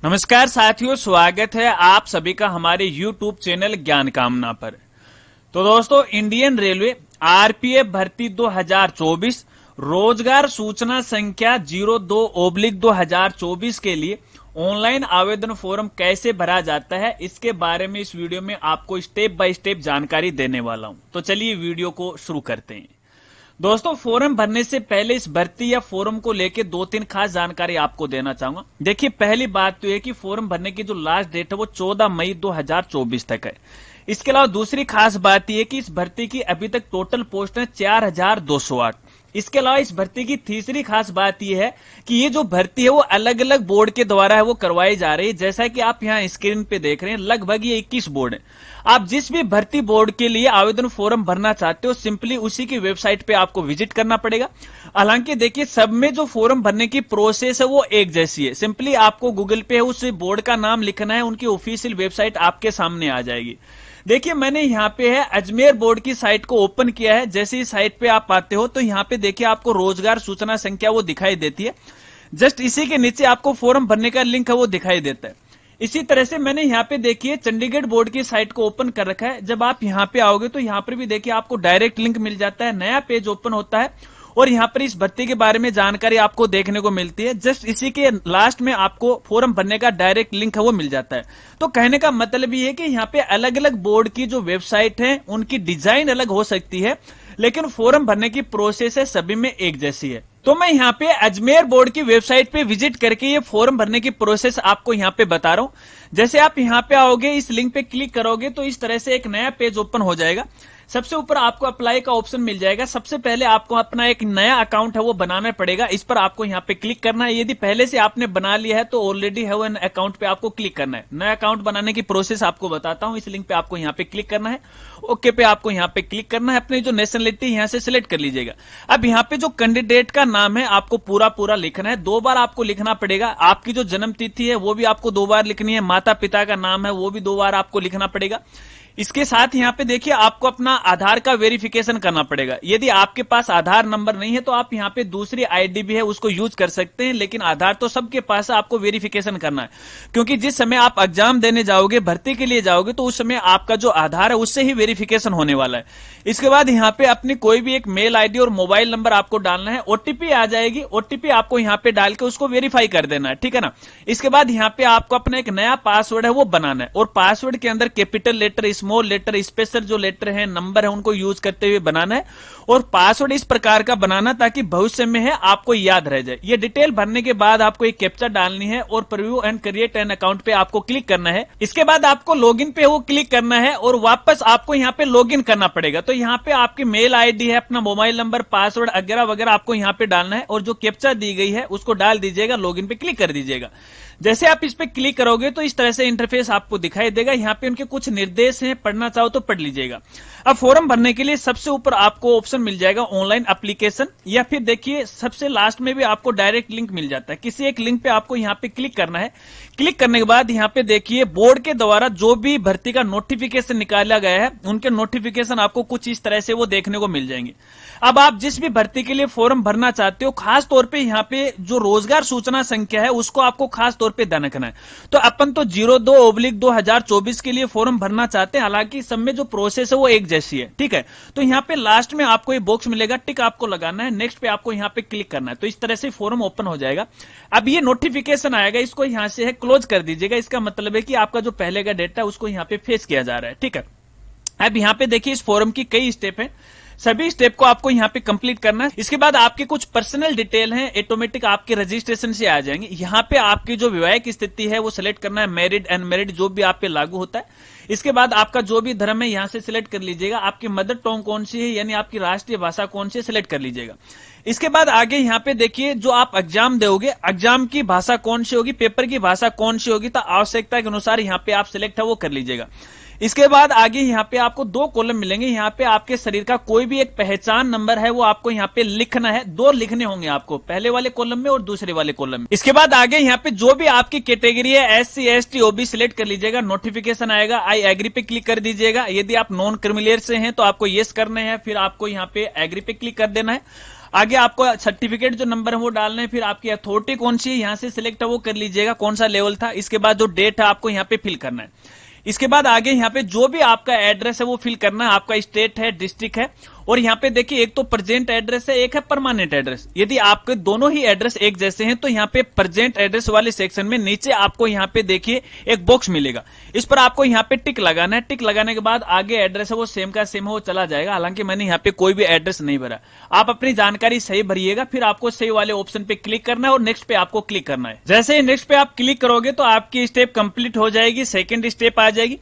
नमस्कार साथियों, स्वागत है आप सभी का हमारे YouTube चैनल ज्ञान कामना पर। तो दोस्तों, इंडियन रेलवे आरपीएफ भर्ती 2024 रोजगार सूचना संख्या 02/2024 के लिए ऑनलाइन आवेदन फॉर्म कैसे भरा जाता है, इसके बारे में इस वीडियो में आपको स्टेप बाय स्टेप जानकारी देने वाला हूं। तो चलिए वीडियो को शुरू करते हैं। दोस्तों, फॉर्म भरने से पहले इस भर्ती या फॉर्म को लेके 2-3 खास जानकारी आपको देना चाहूंगा। देखिए, पहली बात तो यह कि फॉर्म भरने की जो लास्ट डेट है वो 14 मई 2024 तक है। इसके अलावा दूसरी खास बात यह कि इस भर्ती की अभी तक टोटल पोस्ट है 4208। इसके अलावा इस भर्ती की तीसरी खास बात यह है कि ये जो भर्ती है वो अलग अलग बोर्ड के द्वारा है वो करवाई जा रही है। जैसा कि आप यहाँ स्क्रीन पे देख रहे हैं, लगभग ये 21 बोर्ड है। आप जिस भी भर्ती बोर्ड के लिए आवेदन फॉर्म भरना चाहते हो, सिंपली उसी की वेबसाइट पे आपको विजिट करना पड़ेगा। हालांकि देखिए, सब में जो फॉर्म भरने की प्रोसेस है वो एक जैसी है। सिंपली आपको गूगल पे उस बोर्ड का नाम लिखना है, उनकी ऑफिशियल वेबसाइट आपके सामने आ जाएगी। देखिए, मैंने यहाँ पे है अजमेर बोर्ड की साइट को ओपन किया है। जैसे ही साइट पे आप आते हो तो यहाँ पे देखिए आपको रोजगार सूचना संख्या वो दिखाई देती है। जस्ट इसी के नीचे आपको फॉर्म भरने का लिंक है वो दिखाई देता है। इसी तरह से मैंने यहाँ पे देखिए चंडीगढ़ बोर्ड की साइट को ओपन कर रखा है। जब आप यहाँ पे आओगे तो यहाँ पर भी देखिए आपको डायरेक्ट लिंक मिल जाता है, नया पेज ओपन होता है और यहाँ पर इस भर्ती के बारे में जानकारी आपको देखने को मिलती है। जस्ट इसी के लास्ट में आपको फॉर्म भरने का डायरेक्ट लिंक है वो मिल जाता है। तो कहने का मतलब ये है कि यहाँ पे अलग अलग बोर्ड की जो वेबसाइट है उनकी डिजाइन अलग हो सकती है, लेकिन फॉर्म भरने की प्रोसेस है सभी में एक जैसी है। तो मैं यहाँ पे अजमेर बोर्ड की वेबसाइट पे विजिट करके ये फॉर्म भरने की प्रोसेस आपको यहाँ पे बता रहा हूँ। जैसे आप यहाँ पे आओगे, इस लिंक पे क्लिक करोगे तो इस तरह से एक नया पेज ओपन हो जाएगा। सबसे ऊपर आपको अप्लाई का ऑप्शन मिल जाएगा। सबसे पहले आपको अपना एक नया अकाउंट है वो बनाना पड़ेगा। इस पर आपको यहाँ पे क्लिक करना है। यदि पहले से आपने बना लिया है तो ऑलरेडी है एन अकाउंट पे आपको क्लिक करना है। नया अकाउंट बनाने की प्रोसेस आपको बताता हूँ। इस लिंक पे आपको यहाँ पे क्लिक करना है, ओके पे आपको यहाँ पे क्लिक करना है। अपनी जो नेशनलिटी यहाँ से सिलेक्ट कर लीजिएगा। अब यहाँ पे जो कैंडिडेट का नाम है आपको पूरा लिखना है। 2 बार आपको लिखना पड़ेगा। आपकी जो जन्म तिथि है वो भी आपको 2 बार लिखनी है। माता पिता का नाम है वो भी 2 बार आपको लिखना पड़ेगा। इसके साथ यहाँ पे देखिए आपको अपना आधार का वेरिफिकेशन करना पड़ेगा। यदि आपके पास आधार नंबर नहीं है तो आप यहाँ पे दूसरी आईडी भी है उसको यूज कर सकते हैं, लेकिन आधार तो सबके पास है, आपको वेरिफिकेशन करना है। क्योंकि जिस समय आप एग्जाम देने जाओगे, भर्ती के लिए जाओगे, तो उस समय आपका जो आधार है उससे ही वेरिफिकेशन होने वाला है। इसके बाद यहाँ पे अपनी कोई भी एक मेल आईडी और मोबाइल नंबर आपको डालना है। ओटीपी आ जाएगी, ओटीपी आपको यहाँ पे डाल के उसको वेरीफाई कर देना है, ठीक है ना। इसके बाद यहाँ पे आपको अपना एक नया पासवर्ड है वो बनाना है और पासवर्ड के अंदर capital letter, small letter, special जो लेटर है, नंबर है, उनको यूज करते हुए बनाना है। और पासवर्ड इस प्रकार का बनाना ताकि भविष्य में है आपको याद रह जाए। ये डिटेल भरने के बाद आपको एक कैप्चा डालनी है और preview and create an account पे आपको क्लिक करना है। इसके बाद आपको लॉगिन पे वो क्लिक करना है और वापस आपको यहाँ पे लॉगिन करना पड़ेगा। तो यहाँ पे आपकी मेल आईडी है, अपना मोबाइल नंबर, पासवर्ड वगैरह वगैरह आपको यहाँ पे डालना है और जो कैप्चा दी गई है उसको डाल दीजिएगा, लॉगिन पे क्लिक कर दीजिएगा। जैसे आप इस पे क्लिक करोगे तो इस तरह से इंटरफेस आपको दिखाई देगा। यहाँ पे उनके कुछ निर्देश हैं, पढ़ना चाहो तो पढ़ लीजिएगा। अब फॉर्म भरने के लिए सबसे ऊपर आपको ऑप्शन मिल जाएगा ऑनलाइन एप्लीकेशन, या फिर देखिए सबसे लास्ट में भी आपको डायरेक्ट लिंक मिल जाता है। किसी एक लिंक पे आपको यहाँ पे क्लिक करना है। क्लिक करने के बाद यहाँ पे देखिए बोर्ड के द्वारा जो भी भर्ती का नोटिफिकेशन निकाला गया है उनके नोटिफिकेशन आपको कुछ इस तरह से वो देखने को मिल जाएंगे। अब आप जिस भी भर्ती के लिए फॉर्म भरना चाहते हो, खास तौर पे यहाँ पे जो रोजगार सूचना संख्या है उसको आपको खास तौर पे ध्यान रखना है। तो अपन तो 02/2024 के लिए फॉर्म भरना चाहते हैं, हालांकि सब में जो प्रोसेस है वो एक जैसी है, ठीक है। तो यहाँ पे लास्ट में आपको ये बॉक्स मिलेगा, टिक आपको लगाना है, नेक्स्ट पे आपको यहाँ पे क्लिक करना है। तो इस तरह से फॉर्म ओपन हो जाएगा। अब ये नोटिफिकेशन आएगा, इसको यहाँ से है क्लोज कर दीजिएगा। इसका मतलब है कि आपका जो पहले का डेटा है उसको यहाँ पे फेस किया जा रहा है, ठीक है। अब यहाँ पे देखिए इस फॉर्म की कई स्टेप है, सभी स्टेप को आपको यहाँ पे कंप्लीट करना है। इसके बाद आपके कुछ पर्सनल डिटेल हैं, ऑटोमेटिक आपके रजिस्ट्रेशन से आ जाएंगे। यहाँ पे आपकी जो वैवाहिक स्थिति है वो सिलेक्ट करना है, मैरिड अनमैरिड जो भी आप पे लागू होता है। इसके बाद आपका जो भी धर्म है यहाँ से सिलेक्ट कर लीजिएगा। आपकी मदर टंग कौन सी है, यानी आपकी राष्ट्रीय भाषा कौन सी है, सिलेक्ट कर लीजिएगा। इसके बाद आगे यहाँ पे देखिए जो आप एग्जाम दोगे, एग्जाम की भाषा कौन सी होगी, पेपर की भाषा कौन सी होगी, तो आवश्यकता के अनुसार यहाँ पे आप सिलेक्ट है वो कर लीजिएगा। इसके बाद आगे यहाँ पे आपको 2 कॉलम मिलेंगे। यहाँ पे आपके शरीर का कोई भी एक पहचान नंबर है वो आपको यहाँ पे लिखना है। 2 लिखने होंगे आपको, पहले वाले कॉलम में और दूसरे वाले कॉलम में। इसके बाद आगे यहाँ पे जो भी आपकी कैटेगरी है, SC ST OB सिलेक्ट कर लीजिएगा। नोटिफिकेशन आएगा, आई एग्री पे क्लिक कर दीजिएगा। यदि आप नॉन क्रिमिलियर से हैं तो आपको येस करना है, फिर आपको यहाँ पे एग्री पे क्लिक कर देना है। आगे आपको सर्टिफिकेट जो नंबर है वो डालना है, फिर आपकी अथॉरिटी कौन सी है यहाँ से सिलेक्ट है वो कर लीजिएगा, कौन सा लेवल था। इसके बाद जो डेट है आपको यहाँ पे फिल करना है। इसके बाद आगे यहाँ पे जो भी आपका एड्रेस है वो फिल करना है, आपका स्टेट है, डिस्ट्रिक्ट है, और यहाँ पे देखिए एक तो प्रेजेंट एड्रेस है, एक है परमानेंट एड्रेस। यदि आपके दोनों ही एड्रेस एक जैसे हैं तो यहाँ पे प्रेजेंट एड्रेस वाले सेक्शन में नीचे आपको यहाँ पे देखिए एक बॉक्स मिलेगा, इस पर आपको यहाँ पे टिक लगाना है। टिक लगाने के बाद आगे एड्रेस है वो सेम का सेम है वो चला जाएगा। हालांकि मैंने यहाँ पे कोई भी एड्रेस नहीं भरा, आप अपनी जानकारी सही भरिएगा, फिर आपको सही वाले ऑप्शन पे क्लिक करना है और नेक्स्ट पे आपको क्लिक करना है। जैसे ही नेक्स्ट पे आप क्लिक करोगे तो आपकी स्टेप कंप्लीट हो जाएगी, सेकेंड स्टेप आ जाएगी।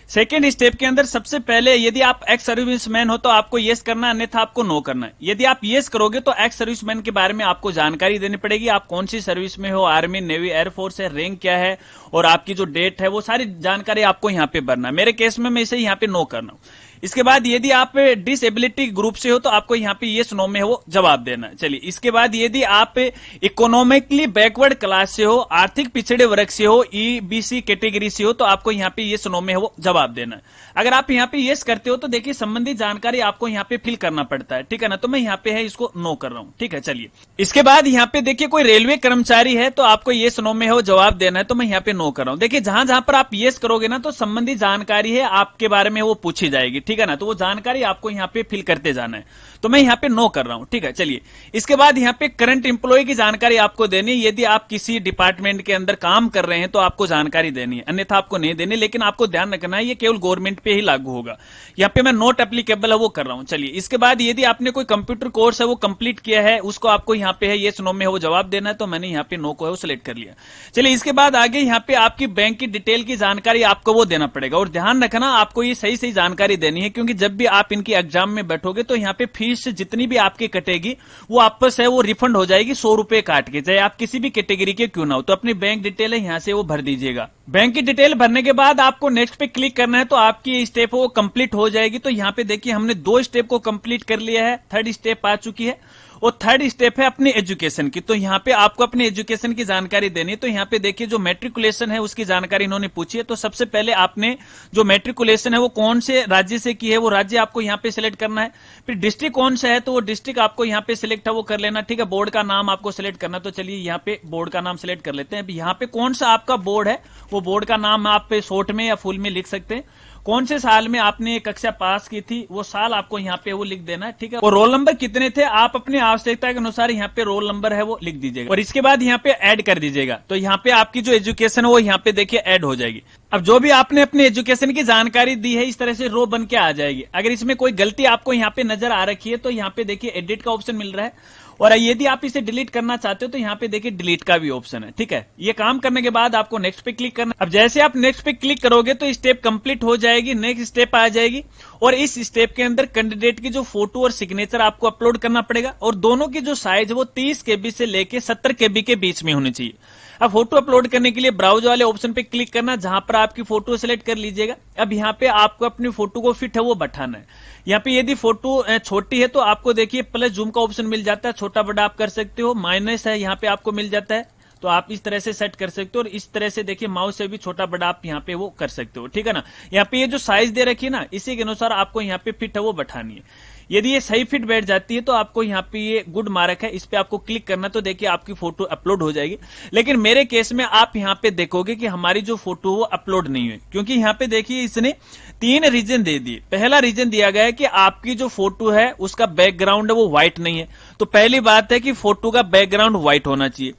सेकेंड स्टेप के अंदर सबसे पहले यदि आप एक्स सर्विसमैन हो तो आपको यस करना है, अन्यथा आपको नो करना है। यदि आप यस करोगे तो एक्स सर्विसमैन के बारे में आपको जानकारी देनी पड़ेगी, आप कौन सी सर्विस में हो, आर्मी, नेवी, एयरफोर्स है, रैंक क्या है और आपकी जो डेट है वो सारी जानकारी आपको यहाँ पे भरना है। मेरे केस में मैं इसे यहाँ पे नो कर रहा हूँ। इसके बाद यदि आप डिसेबिलिटी ग्रुप से हो तो आपको यहाँ पे यस नो में है वो जवाब देना है। चलिए, इसके बाद यदि आप इकोनॉमिकली बैकवर्ड क्लास से हो, आर्थिक पिछड़े वर्ग से हो, ईबीसी कैटेगरी से हो तो आपको यहाँ पे यस नो में है वो जवाब देना है। अगर आप यहाँ पे यस करते हो तो देखिए संबंधित जानकारी आपको यहाँ पे फिल करना पड़ता है, ठीक है ना। तो मैं यहाँ पे है इसको नो कर रहा हूँ, ठीक है। चलिए, इसके बाद यहाँ पे देखिए कोई रेलवे कर्मचारी है तो आपको यस नो में है वो जवाब देना है, तो मैं यहाँ पे नो कर रहा हूँ। देखिए जहां जहां पर आप यस करोगे ना तो संबंधित जानकारी है आपके बारे में वो पूछी जाएगी, ठीक है ना। तो वो जानकारी आपको यहाँ पे फिल करते जाना है, तो मैं यहाँ पे नो कर रहा हूँ, ठीक है। चलिए, इसके बाद यहाँ पे करंट एम्प्लॉय की जानकारी आपको देनी है। यदि आप किसी डिपार्टमेंट के अंदर काम कर रहे हैं तो आपको जानकारी देनी है, अन्यथा आपको नहीं देनी। लेकिन आपको ध्यान रखना है ये केवल गवर्नमेंट पे ही लागू होगा। यहाँ पे मैं नॉट एप्लीकेबल है वो कर रहा हूँ। चलिए, इसके बाद यदि आपने कोई कंप्यूटर कोर्स है वो कंप्लीट किया है, उसको आपको यहाँ पे है ये नो में है वो जवाब देना है, तो मैंने यहाँ पे नो को है वो सिलेक्ट कर लिया। चलिए, इसके बाद आगे यहाँ पे आपकी बैंक की डिटेल की जानकारी आपको वो देना पड़ेगा, और ध्यान रखना आपको ये सही सही जानकारी देनी है, क्योंकि जब भी आप इनकी एग्जाम में बैठोगे तो यहाँ पे फीस जितनी भी आपकी कटेगी वो आपस है वो रिफंड हो जाएगी 100 रुपए काट के, चाहे आप किसी भी कैटेगरी के क्यों ना हो। तो अपनी बैंक डिटेल है यहाँ से वो भर दीजिएगा। बैंक की डिटेल भरने के बाद आपको नेक्स्ट पे क्लिक करना है, तो आपकी स्टेप वो कंप्लीट हो जाएगी। तो यहाँ पे देखिए हमने 2 स्टेप को कंप्लीट कर लिया है, थर्ड स्टेप आ चुकी है, और थर्ड स्टेप है अपनी एजुकेशन की। तो यहाँ पे आपको अपनी एजुकेशन की जानकारी देनी है। तो यहाँ पे देखिए जो मैट्रिकुलेशन है उसकी जानकारी इन्होंने पूछी है। तो सबसे पहले आपने जो मैट्रिकुलेशन है वो कौन से राज्य से की है वो राज्य आपको यहाँ पे सिलेक्ट करना है। फिर डिस्ट्रिक्ट कौन सा है तो वो डिस्ट्रिक्ट आपको यहाँ पे सिलेक्ट है वो कर लेना, ठीक है। बोर्ड का नाम आपको सिलेक्ट करना, तो चलिए यहाँ पे बोर्ड का नाम सिलेक्ट कर लेते हैं। अभी यहाँ पे कौन सा आपका बोर्ड है वो बोर्ड का नाम आप पे शॉर्ट में या फुल में लिख सकते हैं। कौन से साल में आपने कक्षा पास की थी वो साल आपको यहाँ पे वो लिख देना है, ठीक है। और रोल नंबर कितने थे आप अपनी आवश्यकता के अनुसार यहाँ पे रोल नंबर है वो लिख दीजिएगा, और इसके बाद यहाँ पे ऐड कर दीजिएगा। तो यहाँ पे आपकी जो एजुकेशन है वो यहाँ पे देखिए ऐड हो जाएगी। अब जो भी आपने अपनी एजुकेशन की जानकारी दी है इस तरह से रो बन के आ जाएगी। अगर इसमें कोई गलती आपको यहाँ पे नजर आ रखी है तो यहाँ पे देखिए एडिट का ऑप्शन मिल रहा है, और यदि आप इसे डिलीट करना चाहते हो तो यहाँ पे देखिए डिलीट का भी ऑप्शन है, ठीक है। ये काम करने के बाद आपको नेक्स्ट पे क्लिक करना। अब जैसे आप नेक्स्ट पे क्लिक करोगे तो स्टेप कंप्लीट हो जाएगी, नेक्स्ट स्टेप आ जाएगी, और इस स्टेप के अंदर कैंडिडेट की जो फोटो और सिग्नेचर आपको अपलोड करना पड़ेगा, और दोनों की जो साइज है वो 30 KB से लेके 70 KB के बीच में होनी चाहिए। अब फोटो अपलोड करने के लिए ब्राउज वाले ऑप्शन पे क्लिक करना, जहां पर आपकी फोटो सिलेक्ट कर लीजिएगा। अब यहाँ पे आपको अपनी फोटो को फिट है वो बैठाना है। यहाँ पे यदि फोटो छोटी है तो आपको देखिए प्लस जूम का ऑप्शन मिल जाता है, छोटा बड़ा आप कर सकते हो। माइनस है यहाँ पे आपको मिल जाता है, तो आप इस तरह से सेट कर सकते हो, और इस तरह से देखिए माउस से भी छोटा बड़ा आप यहाँ पे वो कर सकते हो, ठीक है ना। यहाँ पे ये जो साइज दे रखी है ना इसी के अनुसार आपको यहाँ पे फिट है वो बैठानी है। यदि ये सही फिट बैठ जाती है तो आपको यहाँ पे ये गुड मार्क है, इस पे आपको क्लिक करना, तो देखिए आपकी फोटो अपलोड हो जाएगी। लेकिन मेरे केस में आप यहाँ पे देखोगे कि हमारी जो फोटो वो अपलोड नहीं हुई, क्योंकि यहाँ पे देखिए इसने 3 रीजन दे दिए। पहला रीजन दिया गया है कि आपकी जो फोटो है उसका बैकग्राउंड है वो व्हाइट नहीं है, तो पहली बात है कि फोटो का बैकग्राउंड व्हाइट होना चाहिए।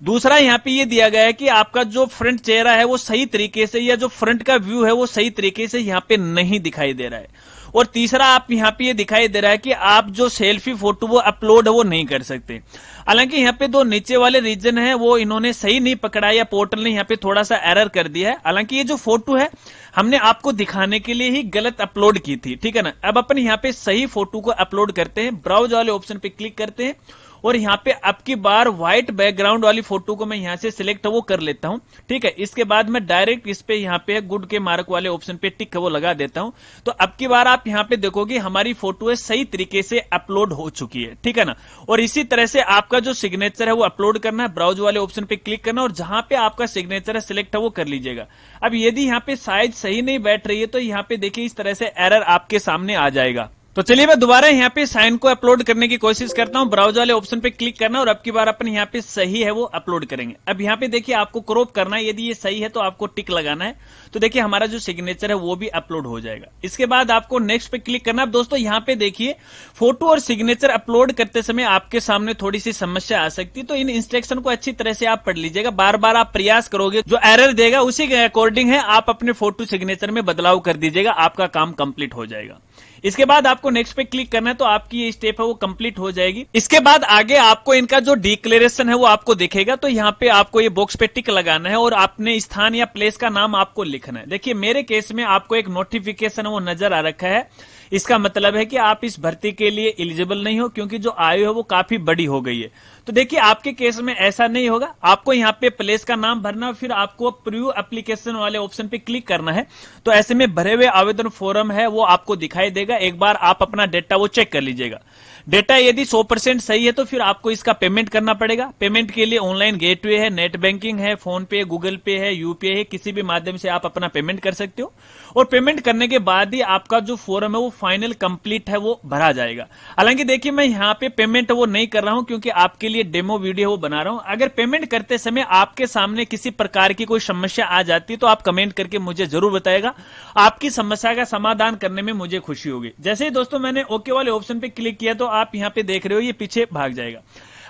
दूसरा यहाँ पे ये दिया गया है कि आपका जो फ्रंट चेहरा है वो सही तरीके से, या जो फ्रंट का व्यू है वो सही तरीके से यहाँ पे नहीं दिखाई दे रहा है। और तीसरा आप यहाँ पे ये दिखाई दे रहा है कि आप जो सेल्फी फोटो वो अपलोड है वो नहीं कर सकते। हालांकि यहाँ पे 2 नीचे वाले रीजन है वो इन्होंने सही नहीं पकड़ा, या पोर्टल ने यहाँ पे थोड़ा सा एरर कर दिया है। हालांकि ये जो फोटो है हमने आपको दिखाने के लिए ही गलत अपलोड की थी, ठीक है ना। अब अपन यहाँ पे सही फोटो को अपलोड करते हैं, ब्राउज वाले ऑप्शन पे क्लिक करते हैं, और यहाँ पे अब की बार व्हाइट बैकग्राउंड वाली फोटो को मैं यहाँ से सिलेक्ट वो कर लेता हूँ, ठीक है। इसके बाद मैं डायरेक्ट इस पे यहाँ पे गुड के मार्क वाले ऑप्शन पे टिक वो लगा देता हूँ। तो अब की बार आप यहाँ पे देखोगे हमारी फोटो है सही तरीके से अपलोड हो चुकी है, ठीक है ना। और इसी तरह से आपका जो सिग्नेचर है वो अपलोड करना है, ब्राउज वाले ऑप्शन पे क्लिक करना, और जहां पे आपका सिग्नेचर है सिलेक्ट है वो कर लीजिएगा। अब यदि यहाँ पे साइज सही नहीं बैठ रही है तो यहाँ पे देखिए इस तरह से एरर आपके सामने आ जाएगा। तो चलिए मैं दोबारा यहाँ पे साइन को अपलोड करने की कोशिश करता हूँ। ब्राउजर वाले ऑप्शन पे क्लिक करना और अब की बार अपन यहाँ पे सही है वो अपलोड करेंगे। अब यहाँ पे देखिए आपको क्रॉप करना है, यदि ये सही है तो आपको टिक लगाना है। तो देखिए हमारा जो सिग्नेचर है वो भी अपलोड हो जाएगा। इसके बाद आपको नेक्स्ट पे क्लिक करना। अब दोस्तों यहाँ पे देखिए फोटो और सिग्नेचर अपलोड करते समय आपके सामने थोड़ी सी समस्या आ सकती है, तो इन इंस्ट्रक्शन को अच्छी तरह से आप पढ़ लीजिएगा। बार बार आप प्रयास करोगे, जो एरर देगा उसी के अकॉर्डिंग है आप अपने फोटो सिग्नेचर में बदलाव कर दीजिएगा, आपका काम कंप्लीट हो जाएगा। इसके बाद आपको नेक्स्ट पे क्लिक करना है, तो आपकी ये स्टेप है वो कंप्लीट हो जाएगी। इसके बाद आगे आपको इनका जो डिक्लेरेशन है वो आपको दिखेगा, तो यहाँ पे आपको ये बॉक्स पे टिक लगाना है और अपने स्थान या प्लेस का नाम आपको लिखना है। देखिए मेरे केस में आपको एक नोटिफिकेशन वो नजर आ रखा है, इसका मतलब है कि आप इस भर्ती के लिए एलिजिबल नहीं हो, क्योंकि जो आयु है वो काफी बड़ी हो गई है। तो देखिए आपके केस में ऐसा नहीं होगा, आपको यहाँ पे प्लेस का नाम भरना, फिर आपको प्रीव्यू एप्लीकेशन वाले ऑप्शन पे क्लिक करना है। तो ऐसे में भरे हुए आवेदन फॉर्म है वो आपको दिखाई देगा। एक बार आप अपना डेटा वो चेक कर लीजिएगा। डेटा यदि 100% सही है तो फिर आपको इसका पेमेंट करना पड़ेगा। पेमेंट के लिए ऑनलाइन गेटवे है, नेट बैंकिंग है, फोन पे, गूगल पे है, यूपीआई है, किसी भी माध्यम से आप अपना पेमेंट कर सकते हो। और पेमेंट करने के बाद ही आपका जो फॉर्म है वो फाइनल कंप्लीट है वो भरा जाएगा। हालांकि देखिए मैं यहाँ पे पेमेंट वो नहीं कर रहा हूं, क्योंकि आपके लिए डेमो वीडियो वो बना रहा हूं। अगर पेमेंट करते समय आपके सामने किसी प्रकार की कोई समस्या आ जाती है तो आप कमेंट करके मुझे जरूर बताएगा, आपकी समस्या का समाधान करने में मुझे खुशी होगी। जैसे ही दोस्तों मैंने ओके वाले ऑप्शन पे क्लिक किया तो आप यहाँ पे देख रहे हो ये पीछे भाग जाएगा।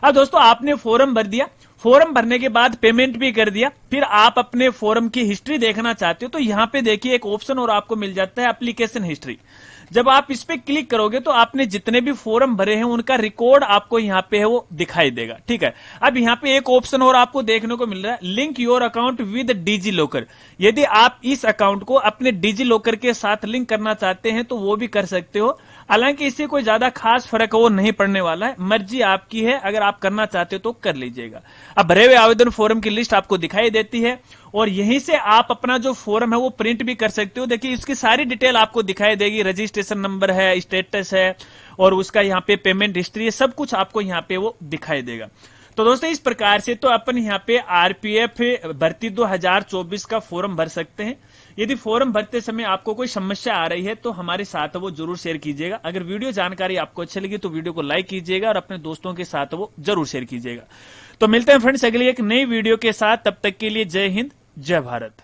अब दोस्तों आपने फॉर्म भर दिया, फॉर्म भरने के बाद पेमेंट भी कर दिया, फिर आप अपने फॉर्म की हिस्ट्री देखना चाहते हो तो यहाँ पे देखिए एक ऑप्शन और आपको मिल जाता है एप्लीकेशन हिस्ट्री। जब आप इस पे क्लिक करोगे तो आपने जितने भी फॉर्म भरे हैं उनका रिकॉर्ड आपको यहाँ पे है वो दिखाई देगा। ठीक है, अब यहाँ पे एक ऑप्शन और आपको देखने को मिल रहा है, link your account with DigiLocker. यदि आप इस अकाउंट को अपने डिजी लॉकर के साथ लिंक करना चाहते हैं तो वो भी कर सकते हो। हालांकि इससे कोई ज्यादा खास फर्क वो नहीं पड़ने वाला है, मर्जी आपकी है, अगर आप करना चाहते हो तो कर लीजिएगा। अब भरे हुए आवेदन फॉर्म की लिस्ट आपको दिखाई देती है और यहीं से आप अपना जो फॉर्म है वो प्रिंट भी कर सकते हो। देखिए इसकी सारी डिटेल आपको दिखाई देगी, रजिस्ट्रेशन नंबर है, स्टेटस है और उसका यहाँ पे पेमेंट हिस्ट्री है, सब कुछ आपको यहाँ पे वो दिखाई देगा। तो दोस्तों इस प्रकार से तो अपन यहाँ पे आरपीएफ भर्ती 2024 का फॉर्म भर सकते हैं। यदि फॉर्म भरते समय आपको कोई समस्या आ रही है तो हमारे साथ वो जरूर शेयर कीजिएगा। अगर वीडियो जानकारी आपको अच्छी लगी तो वीडियो को लाइक कीजिएगा और अपने दोस्तों के साथ वो जरूर शेयर कीजिएगा। तो मिलते हैं फ्रेंड्स अगली एक नई वीडियो के साथ, तब तक के लिए जय हिंद, जय भारत।